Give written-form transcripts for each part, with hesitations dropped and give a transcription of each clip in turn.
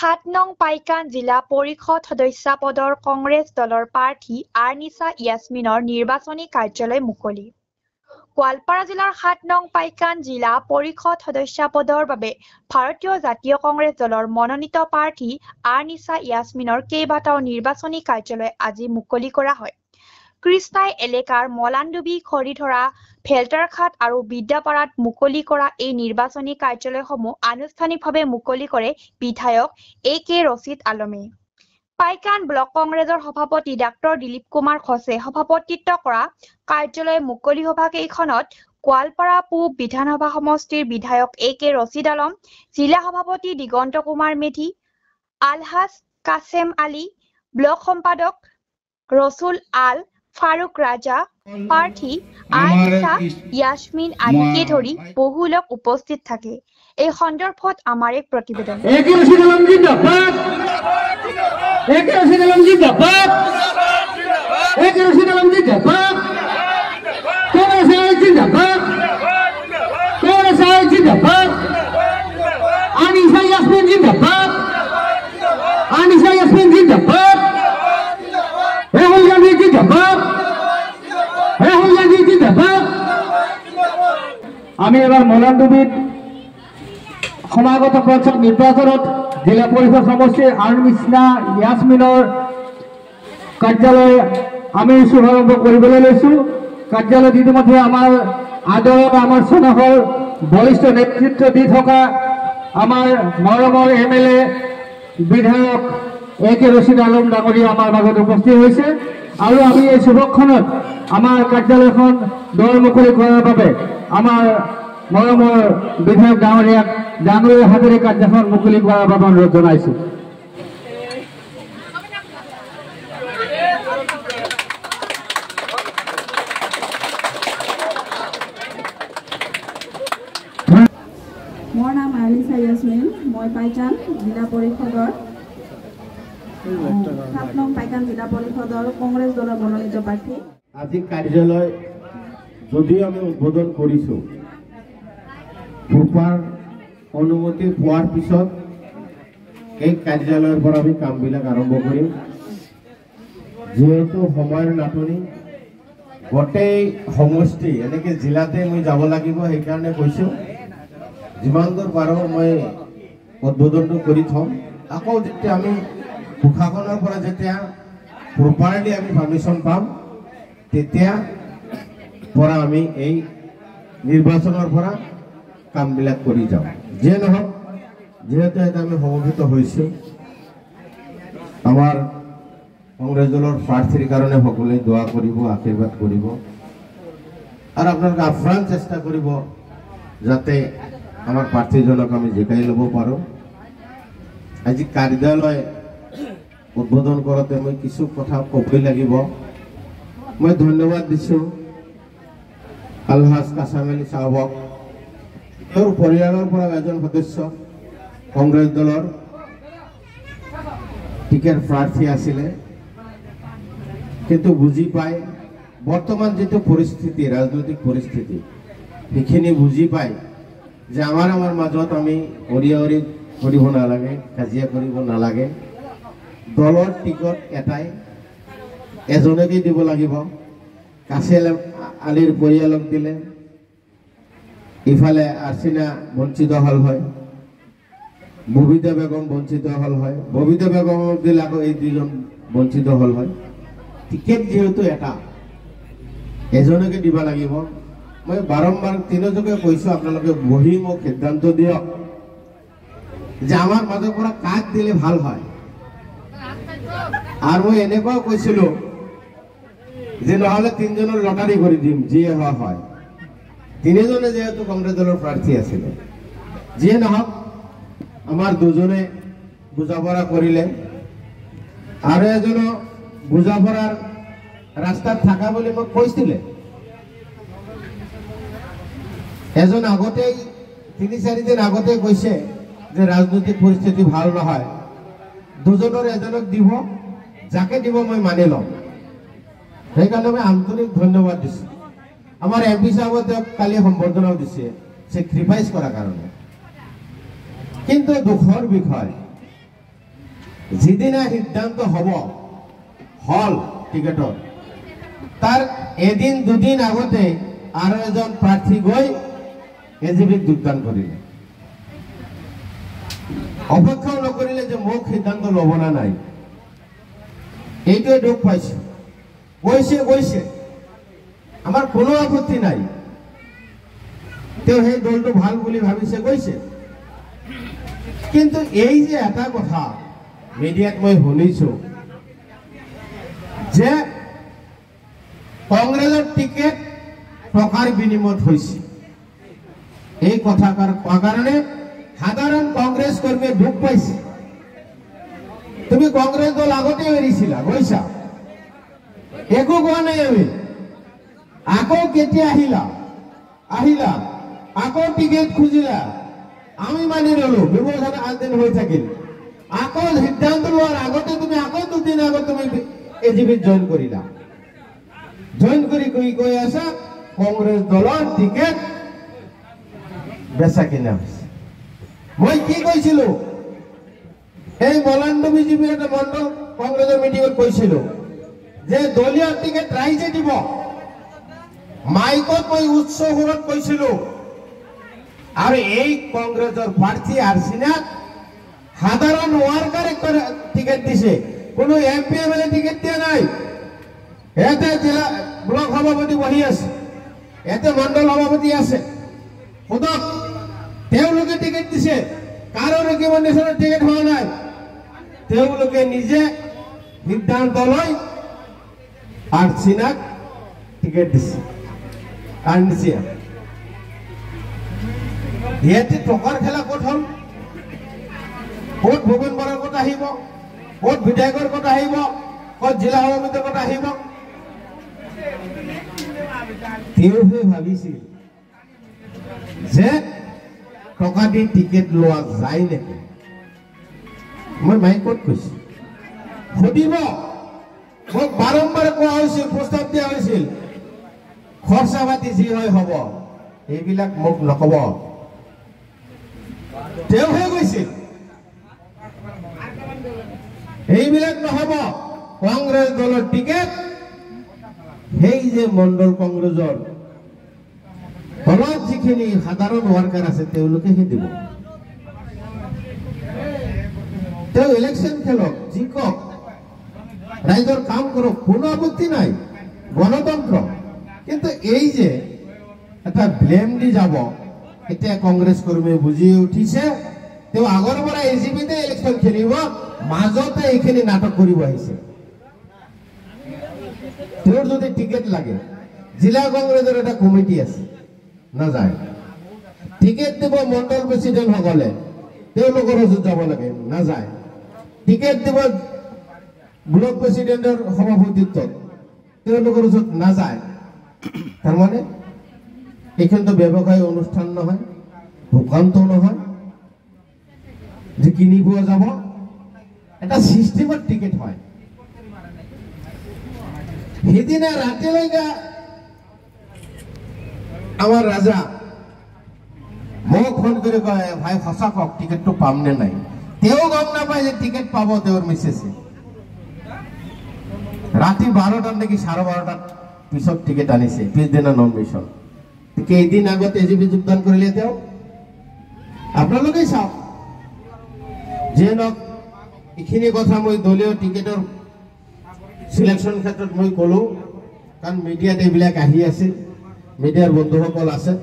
7 নং পাইকান জিলা পৰিষদ সদস্য পদৰ কংগ্ৰেছ দলৰ প্ৰাৰ্থী আৰ্নিছা ইয়াছমিনৰ নিৰ্বাচনী কাৰ্যালয় মুকলি। গোৱালপাৰা জিলাৰ 7 নং পাইকান জিলা পৰিষদ সদস্য পদৰ বাবে ভাৰতীয় জাতীয় কংগ্ৰেছ দলৰ মনোনীত প্ৰাৰ্থী আৰ্নিছা ইয়াছমিনৰ কেইবাটাও নিৰ্বাচনী কাৰ্যালয় আজি মুকলি কৰা হয়। কৃষ্ণাই এলেকাৰ মলানডুবি খৰিধৰা ভেলটাৰঘাট আৰু বিদ্যাপাৰাত মুকলি কৰা এই নিৰ্বাচনী কাৰ্যালয়সমূহ আনুষ্ঠানিকভাৱে মুকলি কৰে বিধায়ক এ.কে. ৰছিদ আলমে। পাইকান ব্লক কংগ্ৰেছৰ সভাপতি ডাক্তৰ দিলীপ কুমাৰ ঘোষে সভাপতিত্ব কৰা কাৰ্যালয় মুকলি সভা কেইখনত গোৱালপাৰা পূব বিধানসভা সমষ্টিৰ বিধায়ক এ.কে. ৰছিদ আলম, জিলা সভাপতি দিগন্ত কুমাৰ মেধি, আলহাজ কাছেম আলী, ব্লক সম্পাদক ৰছুল আল ফাৰুক ৰাজা, প্ৰাৰ্থী আৰ্নিছা ইয়াছমিন আদিকে ধৰি বহু লোক উপস্থিত থাকে। এই সন্দৰ্ভত আমাৰ এক প্ৰতিবেদন। আমি এবাৰ মলানডুবিত সমাগত পঞ্চায়ত নিৰ্বাচনত জিলা পৰিষদ সমষ্টিৰ আৰ্নিছা ইয়াছমিনৰ কাৰ্যালয় আমি শুভাৰম্ভ কৰিবলৈ লৈছো। কাৰ্যালয়ত ইতিমধ্যে আমাৰ আদৰত আমাৰ চনহৰ বৰিষ্ঠ নেতৃত্ব দি থকা আমাৰ মৰমৰ MLA বিধায়ক এ.কে. ৰছিদ আলম ডাঙৰীয়া আমাৰ মাজত উপস্থিত হৈছে আৰু আমি এই শুভক্ষণত আমাৰ কাৰ্যালয়খন দুৱাৰ মুকলি কৰাৰ বাবে আমাৰ মৰমৰ বিধায়ক ডাঙৰীয়াক ডাঙৰীয়াৰ হাতেৰে কাৰ্যালয়খন মুকলি কৰাৰ বাবে অনুৰোধ জনাইছো। মোৰ নাম আৰ্নিছা ইয়াছমিন, মই পাইকান জিলা পৰিষদৰ 7 নং পাইকান জিলা পৰিষদৰ কংগ্ৰেছ দলৰ মনোনীত প্ৰাৰ্থী। আজি কাৰ্যালয় যদিও আমি উদ্বোধন কৰিছো, ভূপাৰ অনুমতি পোৱাৰ পিছত এই কাৰ্যালয়ৰ পৰা আমি কামবিলাক আৰম্ভ কৰিম। যেহেতু সময়ৰ নাটনি, গোটেই সমষ্টি এনেকৈ জিলাতে মই যাব লাগিব, সেইকাৰণে কৈছোঁ যিমান দূৰ পাৰোঁ মই উদ্বোধনটো কৰি থ'ম। আকৌ যেতিয়া আমি প্ৰশাসনৰ পৰা যেতিয়া প্ৰপাৰলি আমি পাৰ্মিশ্যন পাম, তেতিয়া পৰা আমি এই নিৰ্বাচনৰ পৰা কামবিলাক কৰি যাওঁ। যিয়ে নহওক, যিহেতু এটা আমি সমবেত হৈছোঁ, আমাৰ কংগ্ৰেছ দলৰ প্ৰাৰ্থীৰ কাৰণে সকলোৱে দোৱা কৰিব, আশীৰ্বাদ কৰিব আৰু আপোনালোকে আপ্ৰাণ চেষ্টা কৰিব যাতে আমাৰ প্ৰাৰ্থীজনক আমি জিকাই ল'ব পাৰোঁ। আজি কাৰ্যালয় উদ্বোধন কৰোঁতে মই কিছু কথা ক'বই লাগিব। মই ধন্যবাদ দিছোঁ আলহাজ কাছেম আলী চাহাবক। তেওঁৰ পৰিয়ালৰ পৰা এজন সদস্য কংগ্ৰেছ দলৰ টিকেট প্ৰাৰ্থী আছিলে, কিন্তু বুজি পায় বৰ্তমান যিটো পৰিস্থিতি, ৰাজনৈতিক পৰিস্থিতি, সেইখিনি বুজি পায় যে আমাৰ মাজত আমি অৰিয়া কৰিব নালাগে, কাজিয়া কৰিব নালাগে। দলৰ টিকট এটাই, এজনকে দিব লাগিব। কাছেম আলীৰ পৰিয়ালক দিলে, ইফালে আৰ্চিনা বঞ্চিত হল হয়, ববিতা বেগম বঞ্চিত হল হয়, ববিতা বেগমক দিলে আকৌ এই দুজন বঞ্চিত হল হয়। টিকেট যিহেতু এটা, এজনকে দিব লাগিব। মই বাৰম্বাৰ তিনিজনকে কৈছোঁ, আপোনালোকে বহি মোক সিদ্ধান্ত দিয়ক যে আমাৰ মাজৰ পৰা কাক দিলে ভাল হয়। আৰু মই এনেকুৱাও কৈছিলোঁ যে নহ'লে তিনিজনৰ লটাৰী কৰি দিম, যিয়ে হয়। তিনিজনে যেহেতু কংগ্ৰেছ দলৰ প্ৰাৰ্থী আছিলে, যিয়ে নহওক আমাৰ দুজনে বুজাপৰা কৰিলে আৰু এজনো বুজাপৰাৰ ৰাস্তাত থকা বুলি মোক কৈছিলে। এজন আগতেই ৩-৪ দিন আগতেই কৈছে যে ৰাজনৈতিক পৰিস্থিতি ভাল নহয়, দুজনৰ এজনক দিব, যাকে দিব মই মানি ল'ম। সেইকাৰণে মই আন্তৰিক ধন্যবাদ দিছোঁ। আমাৰ MP সাহেবে তেওঁক কালি সম্বৰ্ধনাও দিছে চেক্ৰিফাইচ কৰাৰ কাৰণে। কিন্তু দুখৰ বিষয় যিদিনা সিদ্ধান্ত হল টিকেটৰ তাৰ এদিন দুদিন আগতে আৰু এজন প্ৰাৰ্থী গৈ এজিবিত যোগদান কৰিলে অপেক্ষাও নকৰিলে যে মোক সিদ্ধান্ত ল'ব না নাই এইটোৱে দুখ পাইছো গৈছে আমাৰ কোনো আপত্তি নাই তেওঁ সেই দলটো ভাল বুলি ভাবিছে গৈছে কিন্তু এই যে এটা কথা মিডিয়াত মই শুনিছো যে কংগ্ৰেছৰ টিকেট টকাৰ বিনিময়ত হৈছে এই কথাৰ কাৰণে সাধাৰণ কংগ্ৰেছ কৰ্মীয়ে দুখ পাইছে তুমি কংগ্ৰেছ দল আগতে এৰিছিলা গৈছা একো কোৱা নাই আমি আকৌ কেতিয়া আহিলা আকৌ টিকেট খুজিলা আমি মানি ললো বিবেচনা আদিন হৈ থাকিল আকৌ সিদ্ধান্ত লোৱাৰ আগতে তুমি আকৌ দুদিন আগত তুমি এজিবিত জইন কৰিলা জইন কৰি কৈ আছা কংগ্ৰেছ দলৰ টিকেট বেচা কিনা হৈছে মই কি কৈছিলো এই মলান্দ বিজেপিৰ এটা মণ্ডল কংগ্ৰেছৰ মিটিঙত কৈছিলো যে দলীয় টিকেট ৰাইজে দিব মাইকত মই উচ্চ সুৰত কৈছিলো আৰু এই কংগ্ৰেছৰ প্ৰাৰ্থী আৰচিনাক সাধাৰণ ওয়ার্কারে টিকেট দিছে কোনো এমপি এমএলএ টিকেট দিয়া নাই এতে জেলা ব্লক সভাপতি বহি আছে এতে মণ্ডল সভাপতি আছে খুদক তেওঁলোকে টিকেট দিছে কারো রেকমেন্ডেশনের টিকেট হওয়া নাই তেওঁলোকে নিজে সিদ্ধান্ত লয় আরচিনাক টিকেট দিছে কারণ দিছে ইয়াতে টকাৰ খেলা ক'ত হ'ল ক'ত ভূপেন বৰাৰ কথা আহিব ক'ত বিধায়কৰ কথা আহিব ক'ত জিলা সভাপতিৰ কথা আহিব তেওঁহে ভাবিছিল যে টকা দি টিকেট লোৱা যায় নেকি মই মাইকত কৈছো সুধিব মোক বাৰম্বাৰ কোৱা হৈছিল প্ৰস্তাৱ দিয়া হৈছিল খৰচা পাতি যি হয় হ'ব এইবিলাক মোক নকব তেওঁহে কৈছিল এইবিলাক নহব কংগ্ৰেছ দলৰ টিকেট সেই যে মণ্ডল কংগ্ৰেছৰ তলত যিখিনি সাধাৰণ ওয়াৰ্কাৰ আছে তেওঁলোকেহে দিব তেওঁ ইলেকশন খেলক জিকক ৰাইজৰ কাম কৰক কোনো আপত্তি নাই গণতন্ত্ৰ কিন্তু এই যে এটা ব্লেম দি যাব এতিয়া কংগ্ৰেছ কৰ্মী বুজি উঠিছে তেওঁ আগৰ পৰা এজিপিতে ইলেকশন খেলিব মাজতে এইখিনি নাটক কৰিব আহিছে তেওঁৰ যদি টিকেট লাগে জিলা কংগ্ৰেছৰ এটা কমিটি আছে না যায় টিকেট দিব মণ্ডল প্ৰেসিডেন্ট সকলে তেওঁলোকৰ ওচৰত যাব লাগে না যায় টিকেট দিব ব্লক প্ৰেসিডেন্টৰ সভাপতিত্বত তেওঁলোকৰ ওচৰত না যায় তাৰ মানে এইখানটো ব্যৱসায় অনুষ্ঠান নহয় দোকানটো নহয় যে কিনিব যাব এটা সিস্টেমত টিকেট হয় সেইদিনা ৰাতিলৈকে আমার রাজা মোক ফোন করে কয় ভাই সঁচা কক টিকেটটো পাম নে নাই তেও গম নাপায় যে টিকেট পাব তেওঁৰ মিছেছে ৰাতি 12টাৰ নাকি 12:30টাৰ পিছত টিকেট আনিছে পিছদিনা নমিনেশন কেইদিন আগত এজিপি যোগদান কৰিলে তেও আপোনালোকে চাও যে নক এইখিনি কথা মই দলীয় টিকেটৰ সিলেকশন ক্ষেত্ৰত মই কলো কাৰণ মিডিয়াত এইবিলাক আহি আছে মিডিয়াৰ বন্ধুসকল আছে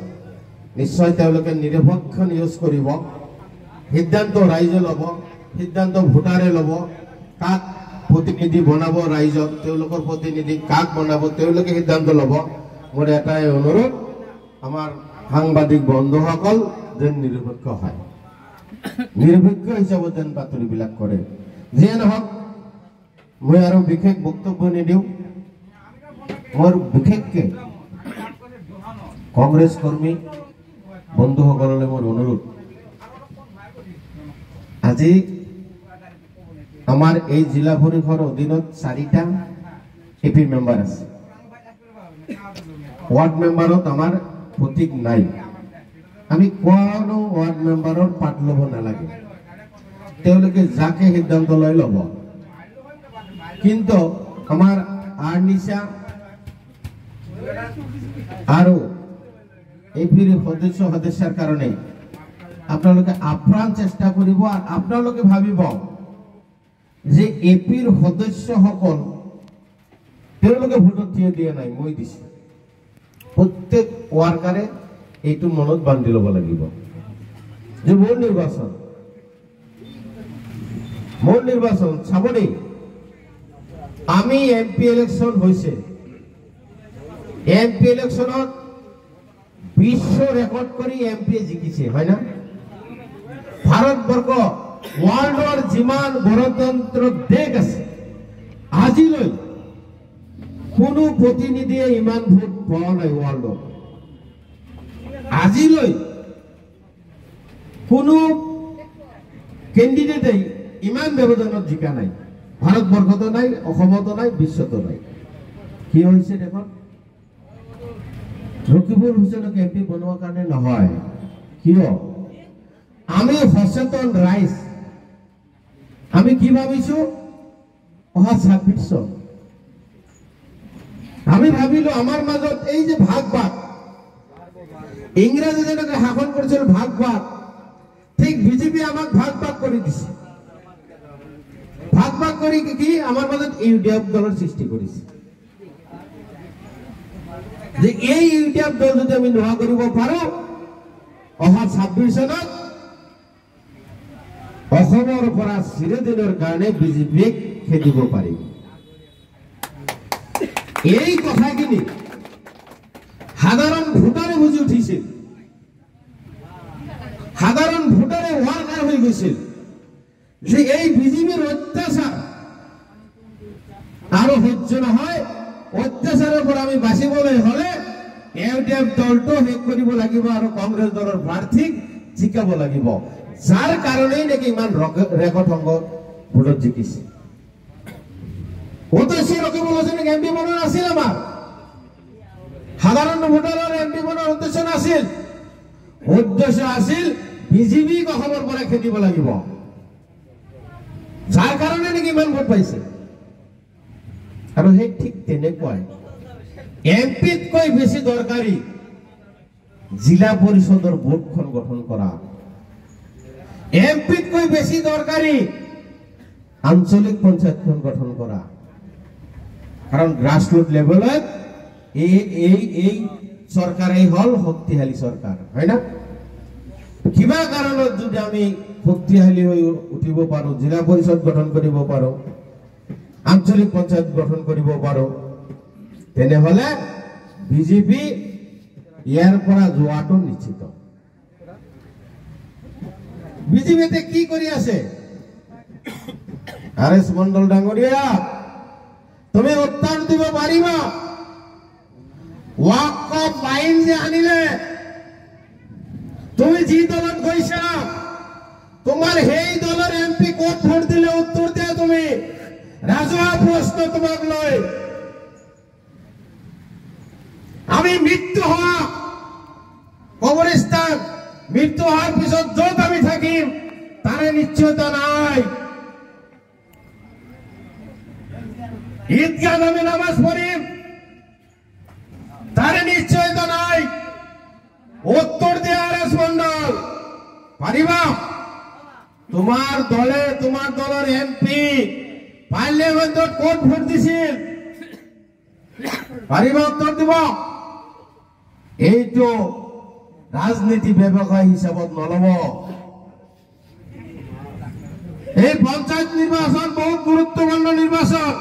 নিশ্চয় তেওঁলোকে নিৰপেক্ষ নিউজ কৰিব সিদ্ধান্ত ৰাইজে ল'ব সিদ্ধান্ত ভোটাৰে ল'ব কাক প্ৰতিনিধি বনাব ৰাইজক তেওঁলোকৰ প্ৰতিনিধি কাক বনাব তেওঁলোকে সিদ্ধান্ত ল'ব মোৰ এটাই অনুৰোধ আমাৰ সাংবাদিক বন্ধুসকল যেন নিৰপেক্ষ হয় নিৰপেক্ষ হিচাপত যেন বাতৰিবিলাক কৰে যিয়ে নহওক মই আৰু বিশেষ বক্তব্য নিদিওঁ মোৰ বিশেষকে কংগ্ৰেস কৰ্মী বন্ধুসকললৈ মোৰ অনুৰোধ আজি আমাৰ এই জিলা পৰিষদৰ অধীনত 4টা এপি মেম্বাৰ আছে ওয়াৰ্ড মেম্বাৰত আমাৰ প্ৰতীক নাই আমি কোনো ওয়াৰ্ড মেম্বাৰৰ পাত ল'ব নালাগে তেওঁলোকে যাকে সিদ্ধান্ত লৈ ল'ব। কিন্তু আমাৰ আৰ্নিশা আৰু এপিৰ সদস্যৰ কাৰণে আপোনালোকে আপ্ৰাণ চেষ্টা কৰিব আৰু আপোনালোকে ভাবিব যে এপিৰ সদস্যসকল তেওঁলোকে ভোটত থিয় দিয়া নাই, মই দিছো। প্ৰত্যেক ওয়াৰ্কাৰে এইটো মনত বান্ধি ল'ব লাগিব যে মোৰ নিৰ্বাচন চাব দেই। আমি এমপি ইলেকশন হৈছে, এমপি ইলেকশনত বিশ্ব ৰেকৰ্ড কৰে এমপি জিকিছে, হয় না? ভাৰতবৰ্ষ ওয়াৰ্ল্ডৰ যিমান গণতন্ত্ৰ দেশ আছে আজিলৈ কোনো প্ৰতিনিধিয়ে ইমান ভোট পোৱা নাই ওয়ার্ল্ডত। আজিলৈ কোনো ক্যান্ডিডেটে ইমান ব্যবধানত জিকা নাই। ভারতবর্ষতো নাই, অসমতো নাই, বিশ্বতো নাই। কি হৈছে দেখোন? রকিবুল হুসেনক এমপি বনোৱাৰ কাৰণে নহয়। কিয়? আমি সচেতন রাইজ। আমি কি ভাবিছো? অহা 26 চন আমি ভাবিলো আমার মাজত এই যে ভাগ ইংরেজি যেনেকে শাসন করেছিল ভাগ ঠিক বিজেপি আমাক ভাগ করে দিছে। ভাগ করে কি আমার মাজত ইউডিএফ দলের সৃষ্টি করেছে। যে এই ইউডিএফ দল যদি আমি নোহোৱা কৰিব পাৰো, অহা 26 চনত অসমৰ পৰা চিৰদিনৰ কাৰণে বিজেপিক খেদিব পাৰিম। এই কথাখিনি সাধারণ ভোটারে বুঝে উঠিছিল, সাধারণ ভোটারে ওয়ার্কার হয়ে গেছিল যে এই বিজেপির অত্যাচার আরো সহ্য নহয়। অত্যাচারের পর আমি বাঁচিবলৈ হলে ইউডিএফ দলটো শেষ কৰিব লাগিব আৰু কংগ্ৰেছ দলৰ প্ৰাৰ্থীক জিকাব লাগিব, যাৰ কাৰণেই নেকি ইমান ৰেকৰ্ড সংখ্যক ভোটত জিকিছে। উদ্দেশ্য ৰকিবুল হোসেন এমপি বনোৱা নাছিল। আমাৰ সাধাৰণ ভোটাৰৰ এমপি বনোৱাৰ উদ্দেশ্য নাছিল। উদ্দেশ্য আছিল বিজেপিক অসমৰ পৰা খেদিব লাগিব, যাৰ কাৰণে নেকি ইমান ভোট পাইছে। আৰু সেই ঠিক তেনেকুৱাই এমপিতকৈ বেছি দৰকাৰী জিলা পৰিষদৰ বোৰ্ডখন গঠন কৰা, এমপিতকৈ বেছি দৰকাৰী আঞ্চলিক পঞ্চায়তখন গঠন কৰা। কারণ গ্রাসরুট লেভেলত এই সরকারেই হল শক্তিশালী সরকার, হয় না? কিবা কারণত যদি আমি শক্তিশালী হয়ে উঠিব পারো, জিলা পরিষদ গঠন করিব পারো, আঞ্চলিক পঞ্চায়েত গঠন করিব পারো, তেনেহলে বিজেপি ইয়াৰ পৰা যোৱাটো নিশ্চিত। বিজেপিতে কি কৰি আছে? আৰএস মন্ডল ডাঙৰীয়া, তুমি উত্তৰ দিব পাৰিবা? ওয়াকফ আইন যে আনিলে, তুমি যি দলত গৈছা, তোমার সেই দলের এমপি ক'ত ভোট দিলে উত্তর দিয়া। তুমি ৰাজহুৱা প্ৰশ্ন তোমাক লৈ। আমি মৃত্যু হওয়া কবৰস্থান, মৃত্যু হওয়াৰ পিছত য'ত আমি থাকিম তাৰে নিশ্চয়তা নাই। ঈদগাহ আমি নামাজ পড়িম তারে নিশ্চয়তা নাই। উত্তর দিয়ে আরএস মন্ডল পারিবা? তোমার দলে, তোমার দলের এমপি পার্লামেন্টত ক'ত ভোট দিছিল? পারিবা উত্তর দিব? এইটো রাজনীতি ব্যবসায় হিসাবত নলব। এই পঞ্চায়েত নির্বাচন বহুত গুরুত্বপূর্ণ নির্বাচন।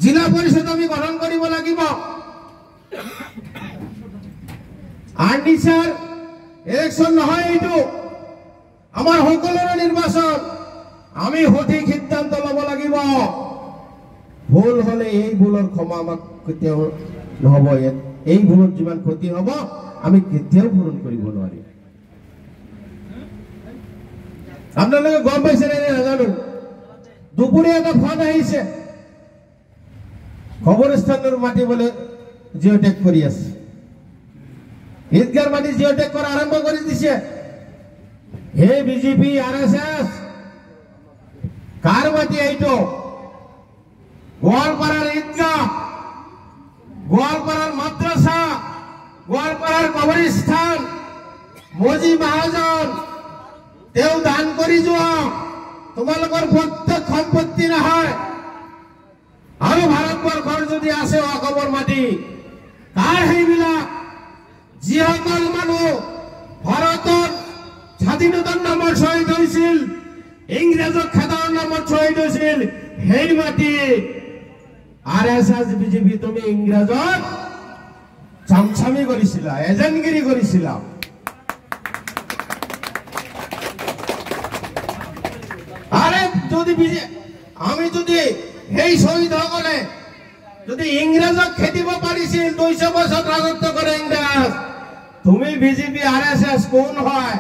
জিলা পরিষদ আমি গঠন কৰিব লাগিব। আৰ্নিচাৰ ইলেকশন নহয়, এইটো আমাৰ সকলোৰে নিৰ্বাচন। আমি সঠিক সিদ্ধান্ত ল'ব লাগিব। ভুল হলে এই ভুলৰ ক্ষমা আমাক কেতিয়াও নহব। এই ভুলত যিমান ক্ষতি হব আমি কেতিয়াও পূৰণ কৰিব নোৱাৰিম। আপোনালোকে গম পাইছে নে নাজানো, দুপৰীয়া এটা ফোন আহিছে, কবৰস্থানেৰ মাটি বলে জিওটেক কৰি আছে। ঈদগাহৰ মাটি জিওটেক কৰা আৰম্ভ কৰি দিছে। হে বিজেপি, আৰএসএস, কাৰ মাটি এইটো? গোৱালপাৰাৰ ঈদগাহ, গোৱালপাৰাৰ মাদ্ৰাছা, গোৱালপাৰাৰ কবৰস্থান, মজি মহাজন তেওঁ দান কৰি যোৱা তোমালোকৰ প্ৰত্যেক সম্পত্তি নহয়। আৰু ভাৰতবৰ্ষৰ যদি আছে অসমৰ মাটি, কাৰ সেইবিলাক? যিসকল মানুহ ভাৰতৰ স্বাধীনতাৰ নামত শ্বহীদ হৈছিল, ইংৰাজক খেদাৰ নামত শ্বহীদ হৈছিল, সেই মাটি RSS বিজেপি তুমি ইংৰাজক চামচামি কৰিছিলা, এজেণ্টগিৰি কৰিছিলা। আৰে যদি আমি যদি সেই শহীদসকলে যদি ইংৰাজক খেদিব পাৰিছিল, 200 বছৰ ৰাজত্ব কৰে ইংৰাজ, তুমি বিজেপি RSS কোন হয়?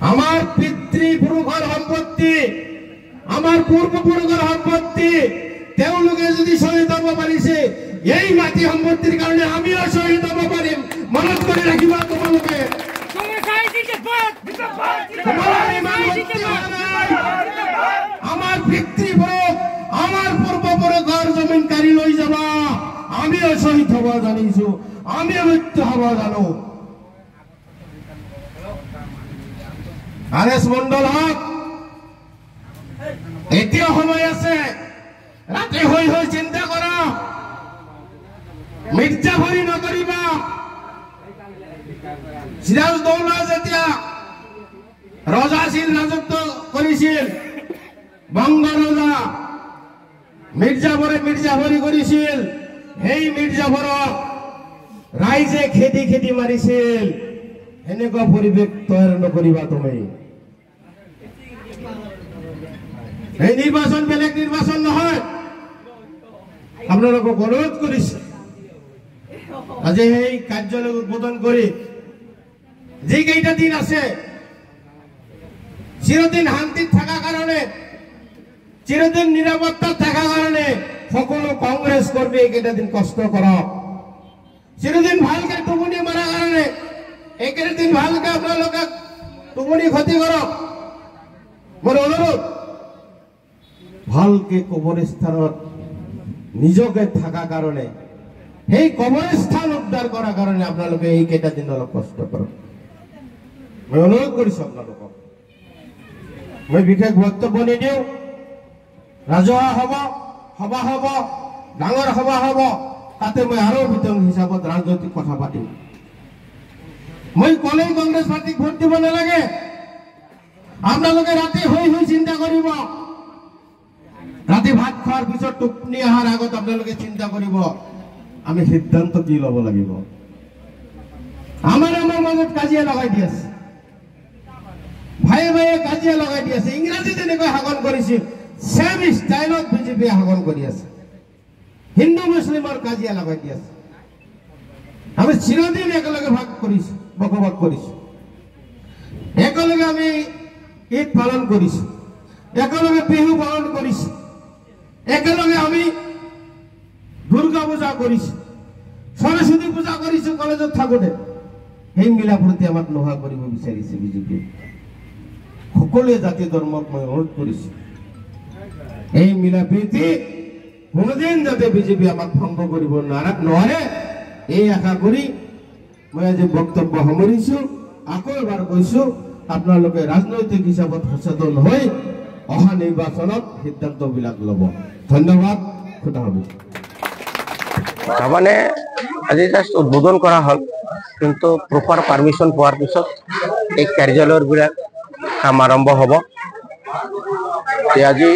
আমাৰ পিতৃপুৰুষৰ সম্পত্তি, আমাৰ পূৰ্বপুৰুষৰ সম্পত্তি তেওঁলোকে যদি শহীদ হব পাৰিছে, এই মাটি সম্পত্তিৰ কাৰণে আমিও শহীদ হব পাৰিম। মনত কৰি ৰাখিবা তোমালোকে। আমাৰ পিতৃপুৰুষ, আমাৰ পূৰ্বপুৰুষৰ জমিন কাঢ়ি লৈ যাবা, আমিও শহীদ হব জানিছো, আমিও মৃত্যু হব জানো। RS মণ্ডল হক, এতিয়া সময় আছে, ৰাতি হৈ হৈ চিন্তা কৰা, মিৰ্জাফৰি নকৰিবা। সিৰাজদৌল্লা যেতিয়া ৰজা আছিল, ৰাজত্ব কৰিছিল, বংগ ৰজা মিৰ্জাফৰে মিৰ্জাফৰি কৰিছিল, সেই মিৰ্জাফৰক ৰাইজে খেদি খেদি মাৰিছিল। এনেকুৱা পৰিৱেশ তৈয়াৰ নকৰিবা তুমি। এই নিৰ্বাচন বেলেগ নিৰ্বাচন নহয়। আপোনালোকক অনুৰোধ কৰিছে, আজি সেই কাৰ্যালয় উদ্বোধন কৰি যিকেইটা দিন আছে, চিৰদিন শান্তিত থকা কাৰণে, চিৰদিন নিৰাপত্তাত থকা কাৰণে সকলো কংগ্ৰেছ কৰ্মী এইকেইটা দিন কষ্ট কৰক। চিৰদিন ভালকে টোপনি মাৰাৰ কাৰণে এইকেইটা দিন ভালকে আপোনালোকে টোপনি ক্ষতি কৰক। মোৰ অনুৰোধ, ভালকে কবৰস্থানত নিজকে থকা কাৰণে, সেই কবৰস্থান উদ্ধাৰ কৰাৰ কাৰণে আপোনালোকে এইকেইটা দিন অলপ কষ্ট কৰক। মই অনুৰোধ কৰিছো আপোনালোকক। মই বিশেষ বক্তব্য নিদিওঁ। ৰাজহুৱা হ'ব, সভা হ'ব, ডাঙৰ সভা হ'ব, তাতে মই আৰু বিতং হিচাপত ৰাজনৈতিক কথা পাতিম। মই ক'লেই কংগ্ৰেছ পাৰ্টিক ভোট দিব নালাগে। আপোনালোকে ৰাতি হৈ হৈ চিন্তা কৰিব। ৰাতি ভাত খোৱাৰ পিছত টোপনি অহাৰ আগত আপোনালোকে চিন্তা কৰিব, আমি সিদ্ধান্ত কি ল'ব লাগিব। আমাৰ মাজত কাজিয়া লগাই দি আছে, ভাইয়ে ভাইয়ে কাজিয়া লগাই দি আছে। ইংৰাজী যেনেকৈ শাসন কৰিছিল, ছেম ষ্টাইলত বিজেপিয়ে শাসন কৰি আছে। হিন্দু মুছলিমৰ কাজিয়া লগাই দি আছে। আমি চিৰদিন একেলগে ভাগ কৰিছো, বসবাস কৰিছো, একেলগে আমি ঈদ পালন কৰিছো, একেলগে বিহু পালন কৰিছো, একেলগে আমি দুৰ্গা পূজা কৰিছো, সৰস্বতী পূজা কৰিছো কলেজত থাকোতে। সেই মিলা প্ৰীতি আমাক নোহোৱা কৰিব বিচাৰিছে বিজেপিয়ে। সকলোৱে জাতি ধৰ্মক মই অনুৰোধ কৰিছো, এই মিলা প্ৰীতি কোনোদিন যাতে বিজেপি আমাক ভংগ কৰিব নোৱাৰে, এই আশা কৰি মই আজি বক্তব্য সামৰিছো। আকৌ এবাৰ কৈছো, আপোনালোকে ৰাজনৈতিক হিচাপত সচেতন হৈ অহা নিৰ্বাচনত সিদ্ধান্তবিলাক ল'ব। ধন্যবাদ, খুদা হাফেজ। তাৰমানে আজি জাষ্ট উদ্বোধন কৰা হ'ল, কিন্তু প্ৰপাৰ পাৰ্মিশ্যন পোৱাৰ পিছত এই কাৰ্যালয়ৰ বিলাক কাম আৰম্ভ হ'ব। আজি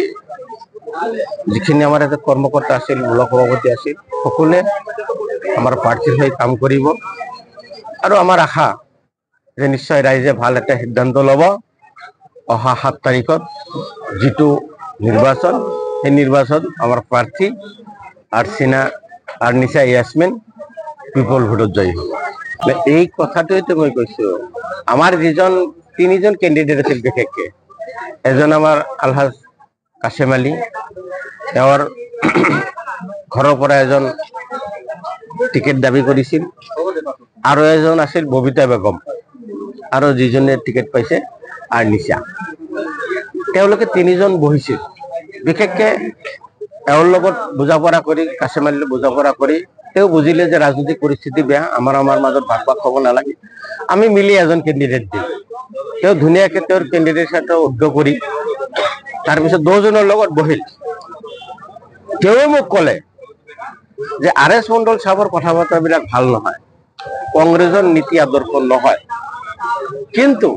যিখিনি আমাৰ ইয়াতে কৰ্মকৰ্তা আছিল, ব্লক সভাপতি আছিল, সকলোৱে আমাৰ প্ৰাৰ্থীৰ হৈ কাম কৰিব। আৰু আমাৰ আশা যে নিশ্চয় ৰাইজে ভাল এটা সিদ্ধান্ত ল'ব। অহা 7 তাৰিখত যিটো নিৰ্বাচন, সেই নিৰ্বাচন আমাৰ প্ৰাৰ্থী আৰ্নিছা ইয়াছমিন পিপল ভোটত জয়ী হ'ব। এই কথাটোৱেতো মই কৈছো। আমাৰ যিজন 3জন কেণ্ডিডেট আছিল, বিশেষকৈ এজন আমাৰ আলহাজ কাছেম আলী, তেওঁৰ ঘৰৰ পৰা এজন টিকেট দাবী কৰিছিল, আৰু এজন আছিল ববিতা বেগম, আৰু যিজনে টিকেট পাইছে আৰ্নিছা। তেওঁলোকে তিনিজন বহিছিল, বিশেষকে এওঁৰ লগত বুজা পৰা কৰি কাছে মাৰিলে বুজা পৰা কৰি তেওঁ বুজিলে যে ৰাজনৈতিক পৰিস্থিতি বেয়া, আমাৰ মাজত ভাগ ভাগ হ'ব নালাগে, আমি মিলি এজন কেণ্ডিডেট দিম। তেওঁ ধুনীয়াকে তেওঁৰ কেণ্ডিডেটটো উদ্ধ কৰি তাৰপিছত 10 জনৰ লগত বহিল। তেওঁ মোক ক'লে যে RS মণ্ডল সাহেবৰ কথা বাৰ্তাবিলাক ভাল নহয়, কংগ্ৰেছৰ নীতি আদৰ্শ নহয়, কিন্তু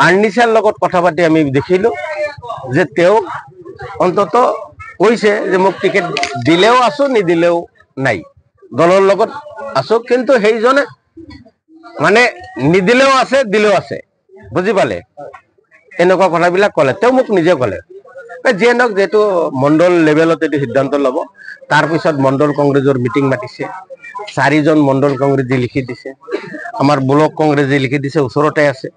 আৰ্নিছাৰ লগত কথা পাতি আমি দেখিলো যে তেওঁ অন্তত কৈছে যে মোক টিকেট দিলেও আছো নিদিলেও নাই, দলৰ লগত আছো, কিন্তু সেইজনে মানে নিদিলেও আছে দিলেও আছে, বুজি পালে, এনেকুৱা কথাবিলাক ক'লে। তেওঁ মোক নিজে ক'লে যিয়ে নহওক যেহেতু মণ্ডল লেভেলত এইটো সিদ্ধান্ত ল'ব। তাৰপিছত মণ্ডল কংগ্ৰেছৰ মিটিং মাতিছে, 4জন মণ্ডল কংগ্ৰেছী লিখি দিছে, আমাৰ ব্লক কংগ্ৰেছী লিখি দিছে, ওচৰতে আছে।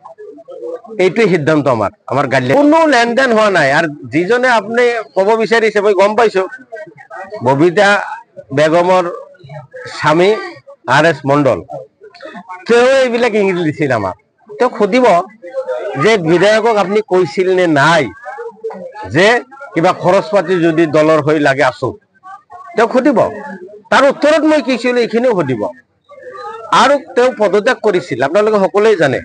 এইটোৱে সিদ্ধান্ত আমাৰ গাড়ী কোনো লেনদেন হোৱা নাই। আৰু যিজনে আপুনি ক'ব বিচাৰিছে মই গম পাইছো, ববিতা বেগমৰ স্বামী RS মণ্ডল, তেওঁ এইবিলাক ইংগিত দিছিল আমাক। তেওঁ সুধিব যে বিধায়কক আপুনি কৈছিল নে নাই যে কিবা খৰচ পাতি যদি দলৰ হৈ লাগে আছো, তেওঁ সুধিব। তাৰ উত্তৰত মই কৈছিলো এইখিনিও সুধিব। আৰু তেওঁ পদত্যাগ কৰিছিল, আপোনালোকে সকলোৱে জানে।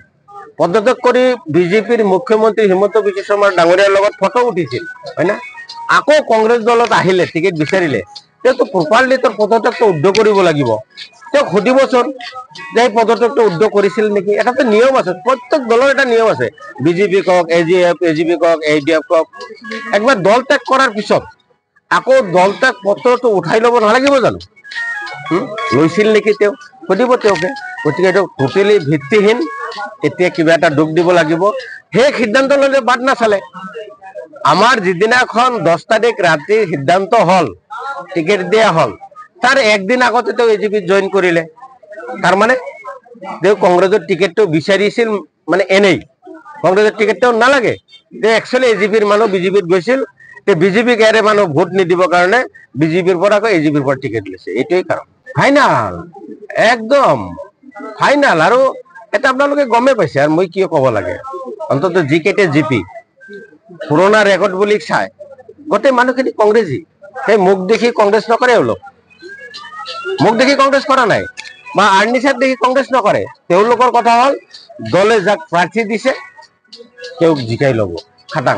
পদত্যাগ কৰি বিজেপিৰ মুখ্যমন্ত্ৰী হিমন্ত বিশ্ব শৰ্মাৰ ডাঙৰীয়াৰ লগত ফটো উঠিছিল, হয় না? আকৌ কংগ্ৰেছ দলত আহিলে, টিকেট বিচাৰিলে, তেওঁতো প্ৰপাৰলি তেওঁৰ পদত্যাগটো উদ্ধ কৰিব লাগিব। তেওঁক সুধিবচোন যে এই পদত্যাগটো উদ্ধ কৰিছিল নেকি। এটাতো নিয়ম আছে, প্ৰত্যেক দলৰ এটা নিয়ম আছে। বিজেপি কওক, AGP কওক, ADF কওক, একবাৰ দল ত্যাগ কৰাৰ পিছত আকৌ দল ত্যাগ পত্ৰটো উঠাই ল'ব নালাগিব জানো? লৈছিল নেকি তেওঁ, সুধিব তেওঁকে। গতিকে এইটো টোটেলি ভিত্তিহীন। এতিয়া কিবা এটা দুখ দিব লাগিব। সেই সিদ্ধান্ত ল'লে বাদ নাচালে। আমাৰ যিদিনাখন 10 তাৰিখ ৰাতি সিদ্ধান্ত হ'ল, টিকেট দিয়া হ'ল, তাৰ একদিন আগতে তেওঁ AGPত জইন কৰিলে। তাৰমানে তেওঁ কংগ্ৰেছৰ টিকেটটো বিচাৰিছিল, মানে এনেই কংগ্ৰেছৰ টিকেট তেওঁ নালাগে। তেওঁ একচুৱেলি AGPৰ মানুহ বিজেপিত গৈছিল, বিজেপিক এৰে মানুহ ভোট নিদিবৰ কাৰণে বিজেপিৰ পৰা আকৌ AGPৰ পৰা টিকেট লৈছে। এইটোৱেই কাৰণ। ফাইনাল, একদম ফাইনাল। আৰু এটা আপোনালোকে গমেই পাইছে, আৰু মই কি ক'ব লাগে, অন্তত যিকেইটা জিপি পুৰণা ৰেকৰ্ড বুলি চাই গোটেই মানুহখিনি কংগ্ৰেছী। সেই মোক দেখি কংগ্ৰেছ নকৰে, এওঁলোক মোক দেখি কংগ্ৰেছ কৰা নাই, বা আৰ্নিছাক দেখি কংগ্ৰেছ নকৰে। তেওঁলোকৰ কথা হ'ল দলে যাক প্ৰাৰ্থী দিছে তেওঁক জিকাই ল'ব, খাটাং।